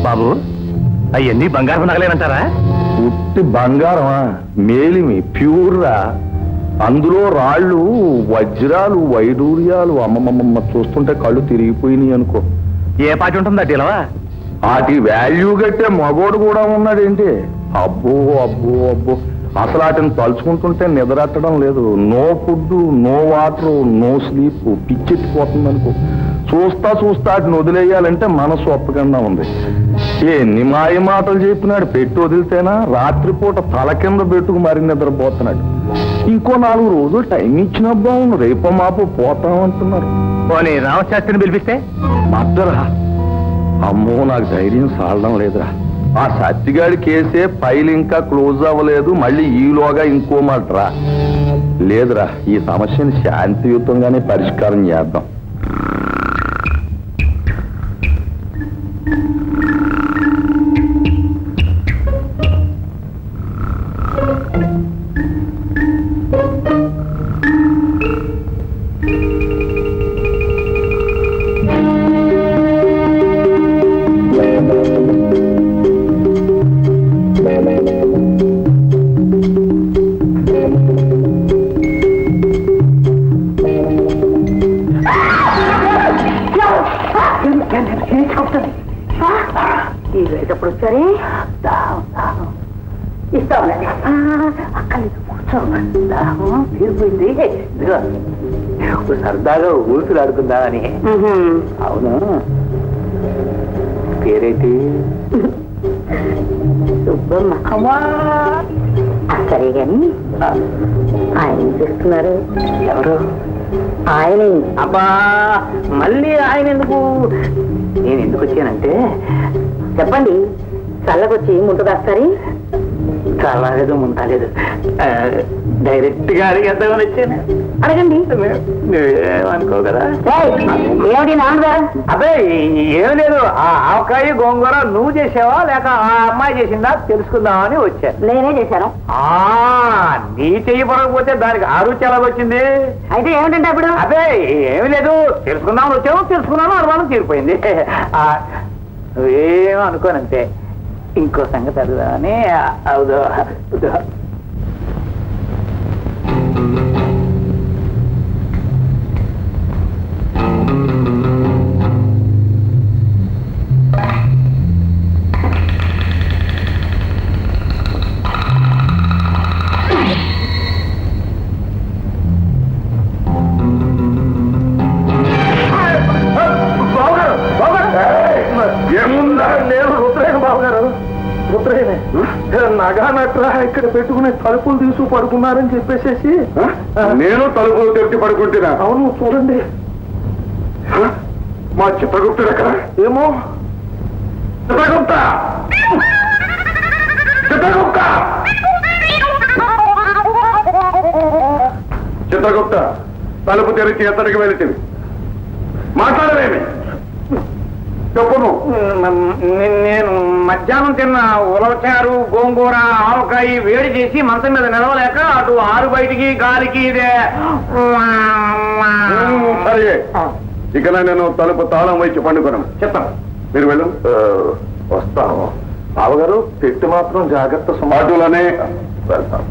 బాబు అవన్నీ బంగారం నగలేనంటారా? ఉట్టి బంగారమా? మేలిమి ప్యూర్రా. అందులో రాళ్ళు, వజ్రాలు, వైడూర్యాలు. అమ్మమ్మమ్మ చూస్తుంటే కళ్ళు తిరిగిపోయినాయి అనుకో. ఏ పాటి ఉంటుంది అట్టిలవా? వాటి వాల్యూ కట్టే మగోడు కూడా ఉన్నాడేంటి? అబ్బో అబ్బో అబ్బో, అసలు వాటిని తలుచుకుంటుంటే నిద్రట్టడం లేదు. No food, no water, no sleep. పిచ్చెత్తిపోతుంది అనుకో. చూస్తా చూస్తా వాటిని వదిలేయాలంటే మనసు ఒప్పకుండా ఉంది. ఎన్ని మాయ మాటలు చెప్పినాడు. పెట్టి వదిలితేనా రాత్రిపూట తల కింద పెట్టుకు మరి నిద్రపోతున్నాడు. ఇంకో 4 రోజులు టైం ఇచ్చినా బాగుండు. రేపో మాపో పోతామంటున్నారు. పోనీ రామశాస్త్రిని పిలిపిస్తే? మద్దరా, అమ్మో నాకు ధైర్యం సాలడం లేదురా. ఆ సత్తిగాడి కేసే ఫైల్ ఇంకా క్లోజ్ అవ్వలేదు. మళ్ళీ ఈలోగా ఇంకో మాటరా. లేదురా, ఈ సమస్యని శాంతియుతంగానే పరిష్కారం చేద్దాం. ఇప్పుడు సరే ఇస్తామండి. అక్కడ కూర్చో, తీరిపోయింది. సరదాగా ఊసులు ఆడుకుందామని. అవును, పేరేంటి? సుబ్బమ్మ. సరే గాని ఆయన ఏం చేస్తున్నారు? ఎవరు? ఆయన. అబ్బా, మళ్ళీ ఆయన ఎందుకు? నేను ఎందుకు వచ్చానంటే, చెప్పండి. చల్లకొచ్చి ముందు కాస్తారి. చల్లలేదు ముంతాలేదు, డైరెక్ట్ గా అడిగేద్దామని వచ్చాను. అడగండి. నువ్వేమనుకో కదా. ఏమిటి నాన్నగా? అదే ఏం లేదు, ఆ ఆవకాయ గోంగూర నువ్వు చేసావా లేక ఆ అమ్మాయి చేసిందా తెలుసుకుందామని వచ్చా. నేనే చేశాను. నీ చెయ్యి పడకపోతే దానికి ఆ రుచి ఎలాగొచ్చింది? అయితే ఏమిటంటే అప్పుడు? అదే ఏమి లేదు, తెలుసుకుందామని వచ్చావు. తెలుసుకున్నాను, అనుమానం తీరిపోయింది. నువ్వేమో అనుకోనంతే. ఇంకో సంగతి అడుగుదామని. అవుదో ఏముందా? నేను రుద్రేన బాబు గారు, రుద్రేనే. నగా నట్రా ఇక్కడ పెట్టుకునే తలుపులు తీసు పడుకున్నారని చెప్పేసేసి నేను తలుపులు తెరిచి పడుకుంటున్నా. అవును, చూడండి. మా చిత్రగుప్తుడు ఎక్కడ? ఏమో. చిత్రగుప్త, చిత్రగుప్త, చిత్రగుప్త, తలుపు తెరిచి ఎత్తడికి వెళితివి. మాట్లాడలేమి? చెప్పును. నేను మధ్యాహ్నం తిన్న ఉలవచారు, గోంగూర, ఆవకాయ వేడి చేసి మంచం మీద నిలవలేక అటు ఆరు బయటికి గాలికి ఇదే. సరే, ఇక నేను తలుపు తాళం వేసి పండుకున్నాను. చెప్తాను, మీరు వెళ్ళు. వస్తాను బావగారు. పెట్టి మాత్రం జాగ్రత్త. సమాటులనే వెళ్తాను.